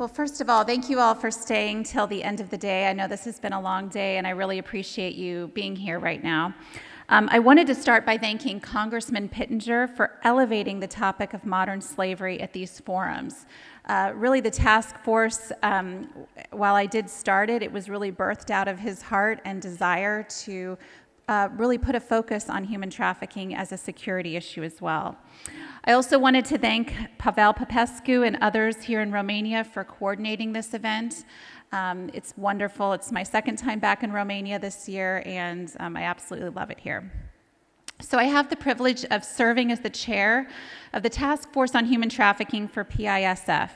Well, first of all, thank you all for staying till the end of the day. I know this has been a long day, and I really appreciate you being here right now. I wanted to start by thanking Congressman Pittenger for elevating the topic of modern slavery at these forums. Really, the task force, while I did start it, it was really birthed out of his heart and desire to really put a focus on human trafficking as a security issue as well. I also wanted to thank Pavel Popescu and others here in Romania for coordinating this event. It's wonderful. It's my second time back in Romania this year, and I absolutely love it here. So I have the privilege of serving as the chair of the Task Force on Human Trafficking for PISF.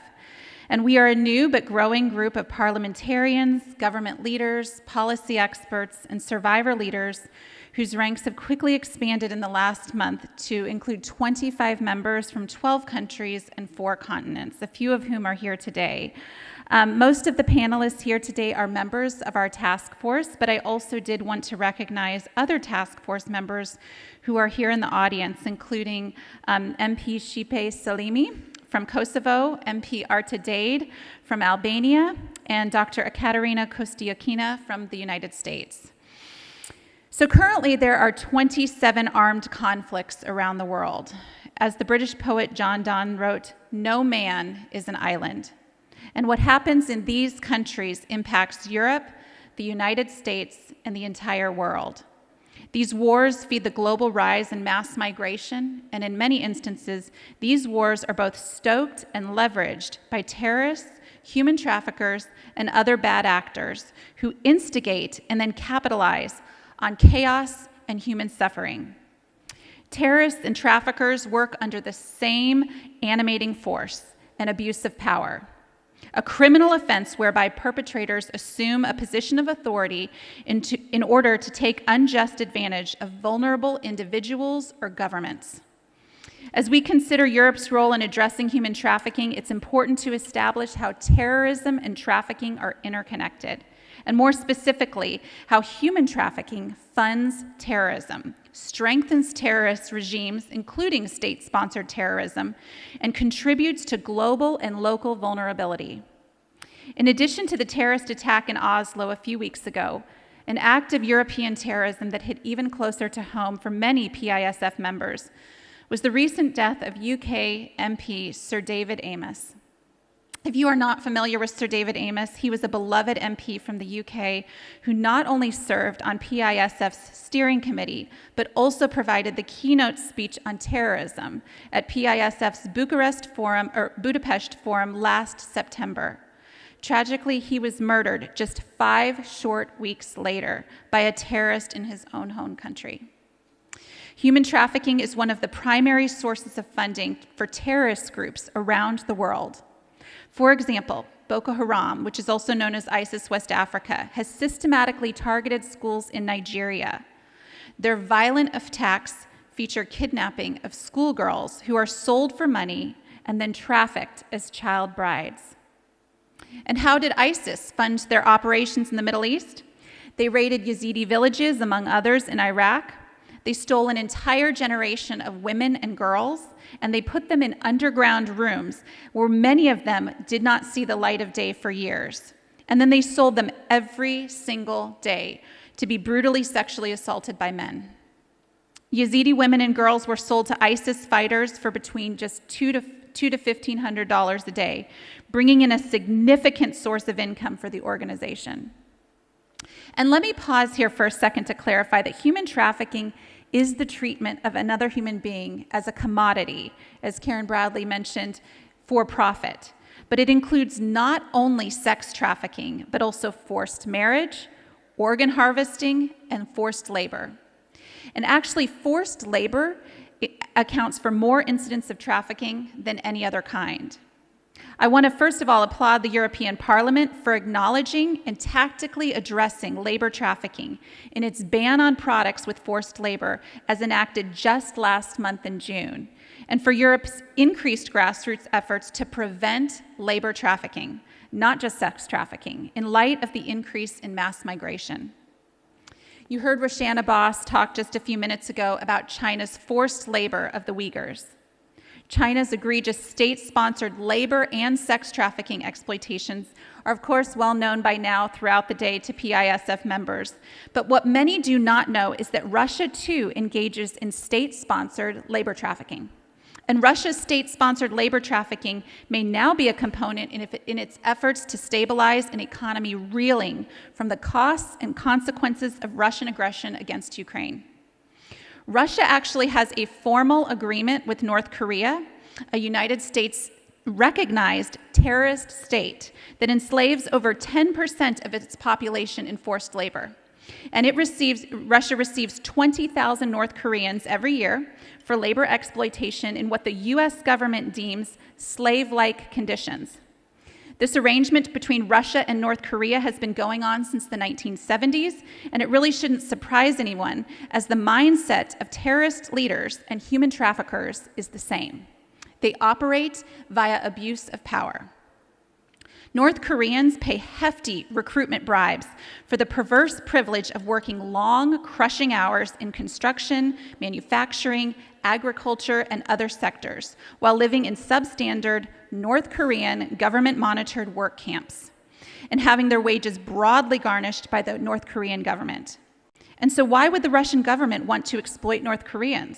And we are a new but growing group of parliamentarians, government leaders, policy experts, and survivor leaders whose ranks have quickly expanded in the last month to include 25 members from 12 countries and 4 continents, a few of whom are here today. Most of the panelists here today are members of our task force, but I also did want to recognize other task force members who are here in the audience, including MP Šipe Salimi from Kosovo, MP Arta Dade from Albania, and Dr. Ekaterina Kostiukina from the United States. So currently there are 27 armed conflicts around the world. As the British poet John Donne wrote, "No man is an island." And what happens in these countries impacts Europe, the United States, and the entire world. These wars feed the global rise in mass migration, and in many instances, these wars are both stoked and leveraged by terrorists, human traffickers, and other bad actors who instigate and then capitalize on chaos and human suffering. Terrorists and traffickers work under the same animating force, an abuse of power, a criminal offense whereby perpetrators assume a position of authority in order to take unjust advantage of vulnerable individuals or governments. As we consider Europe's role in addressing human trafficking, it's important to establish how terrorism and trafficking are interconnected, and more specifically, how human trafficking funds terrorism, strengthens terrorist regimes, including state-sponsored terrorism, and contributes to global and local vulnerability. In addition to the terrorist attack in Oslo a few weeks ago, an act of European terrorism that hit even closer to home for many PISF members was the recent death of UK MP Sir David Amess. If you are not familiar with Sir David Amess, he was a beloved MP from the UK who not only served on PISF's steering committee, but also provided the keynote speech on terrorism at PISF's Budapest Forum last September. Tragically, he was murdered just 5 short weeks later by a terrorist in his own home country. Human trafficking is one of the primary sources of funding for terrorist groups around the world. For example, Boko Haram, which is also known as ISIS West Africa, has systematically targeted schools in Nigeria. Their violent attacks feature kidnapping of schoolgirls who are sold for money and then trafficked as child brides. And how did ISIS fund their operations in the Middle East? They raided Yazidi villages, among others, in Iraq. They stole an entire generation of women and girls, and they put them in underground rooms where many of them did not see the light of day for years. And then they sold them every single day to be brutally sexually assaulted by men. Yazidi women and girls were sold to ISIS fighters for between just $200 to $1,500 a day, bringing in a significant source of income for the organization. And let me pause here for a second to clarify that human trafficking is the treatment of another human being as a commodity, as Karen Bradley mentioned, for profit. But it includes not only sex trafficking, but also forced marriage, organ harvesting, and forced labor. And actually, forced labor accounts for more incidents of trafficking than any other kind. I want to first of all applaud the European Parliament for acknowledging and tactically addressing labor trafficking in its ban on products with forced labor as enacted just last month in June, and for Europe's increased grassroots efforts to prevent labor trafficking, not just sex trafficking, in light of the increase in mass migration. You heard Roshana Boss talk just a few minutes ago about China's forced labor of the Uyghurs. China's egregious state-sponsored labor and sex trafficking exploitations are, of course, well known by now throughout the day to PISF members. But what many do not know is that Russia, too, engages in state-sponsored labor trafficking. And Russia's state-sponsored labor trafficking may now be a component in its efforts to stabilize an economy reeling from the costs and consequences of Russian aggression against Ukraine. Russia actually has a formal agreement with North Korea, a United States recognized terrorist state that enslaves over 10% of its population in forced labor. And Russia receives 20,000 North Koreans every year for labor exploitation in what the US government deems slave-like conditions. This arrangement between Russia and North Korea has been going on since the 1970s, and it really shouldn't surprise anyone, as the mindset of terrorist leaders and human traffickers is the same. They operate via abuse of power. North Koreans pay hefty recruitment bribes for the perverse privilege of working long, crushing hours in construction, manufacturing, agriculture, and other sectors, while living in substandard North Korean government-monitored work camps, and having their wages broadly garnished by the North Korean government. And so why would the Russian government want to exploit North Koreans?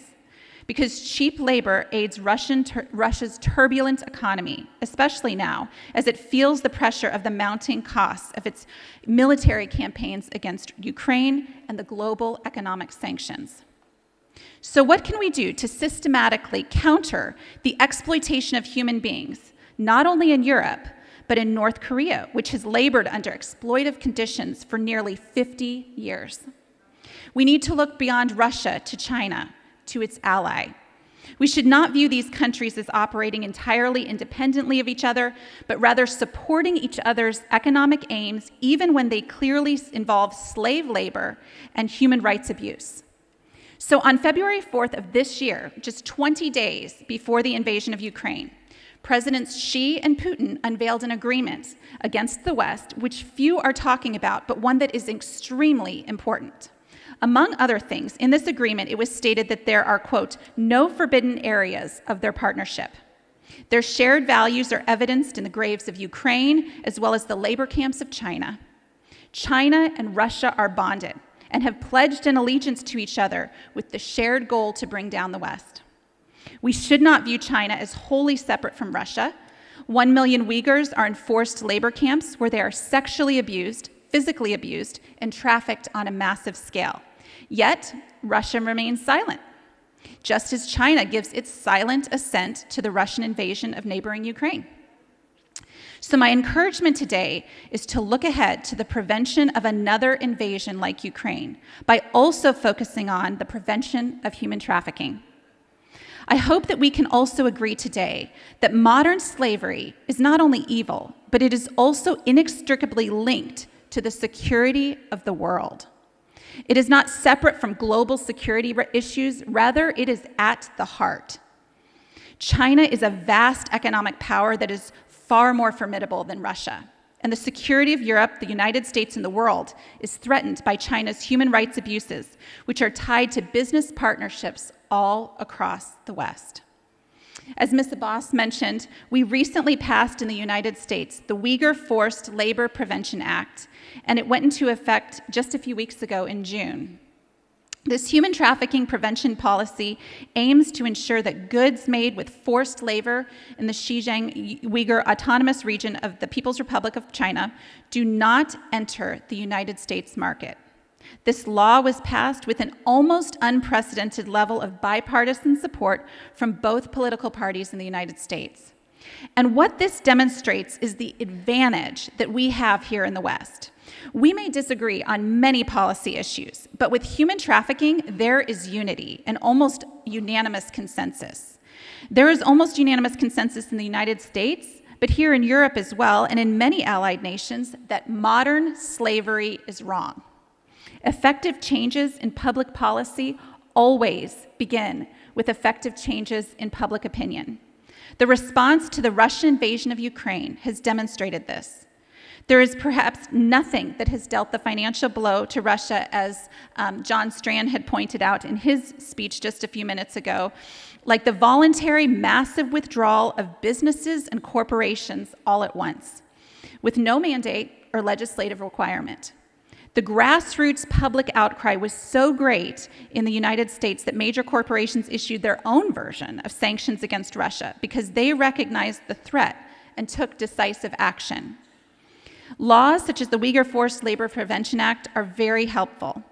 Because cheap labor aids Russia's turbulent economy, especially now, as it feels the pressure of the mounting costs of its military campaigns against Ukraine and the global economic sanctions. So what can we do to systematically counter the exploitation of human beings, not only in Europe, but in North Korea, which has labored under exploitive conditions for nearly 50 years? We need to look beyond Russia to China, to its ally. We should not view these countries as operating entirely independently of each other, but rather supporting each other's economic aims, even when they clearly involve slave labor and human rights abuse. So on February 4th of this year, just 20 days before the invasion of Ukraine, Presidents Xi and Putin unveiled an agreement against the West, which few are talking about, but one that is extremely important. Among other things, in this agreement, it was stated that there are, quote, no forbidden areas of their partnership. Their shared values are evidenced in the graves of Ukraine, as well as the labor camps of China. China and Russia are bonded and have pledged an allegiance to each other with the shared goal to bring down the West. We should not view China as wholly separate from Russia. 1 million Uyghurs are in forced labor camps where they are sexually abused, physically abused, and trafficked on a massive scale. Yet, Russia remains silent, just as China gives its silent assent to the Russian invasion of neighboring Ukraine. So my encouragement today is to look ahead to the prevention of another invasion like Ukraine by also focusing on the prevention of human trafficking. I hope that we can also agree today that modern slavery is not only evil, but it is also inextricably linked to the security of the world. It is not separate from global security issues, rather it is at the heart. China is a vast economic power that is far more formidable than Russia, and the security of Europe, the United States, and the world is threatened by China's human rights abuses, which are tied to business partnerships all across the West. As Ms. Abbas mentioned, we recently passed in the United States the Uyghur Forced Labor Prevention Act, and it went into effect just a few weeks ago in June. This human trafficking prevention policy aims to ensure that goods made with forced labor in the Xinjiang Uyghur Autonomous Region of the People's Republic of China do not enter the United States market. This law was passed with an almost unprecedented level of bipartisan support from both political parties in the United States. And what this demonstrates is the advantage that we have here in the West. We may disagree on many policy issues, but with human trafficking, there is unity and almost unanimous consensus. There is almost unanimous consensus in the United States, but here in Europe as well, and in many allied nations, that modern slavery is wrong. Effective changes in public policy always begin with effective changes in public opinion. The response to the Russian invasion of Ukraine has demonstrated this. There is perhaps nothing that has dealt the financial blow to Russia, as John Strand had pointed out in his speech just a few minutes ago, like the voluntary massive withdrawal of businesses and corporations all at once, with no mandate or legislative requirement. The grassroots public outcry was so great in the United States that major corporations issued their own version of sanctions against Russia because they recognized the threat and took decisive action. Laws such as the Uyghur Forced Labor Prevention Act are very helpful,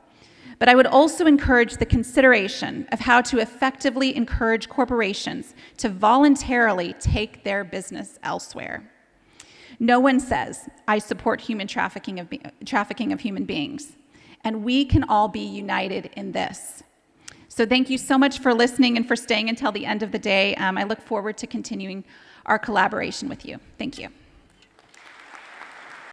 but I would also encourage the consideration of how to effectively encourage corporations to voluntarily take their business elsewhere. No one says, I support human trafficking of human beings, and we can all be united in this. So thank you so much for listening and for staying until the end of the day. I look forward to continuing our collaboration with you. Thank you.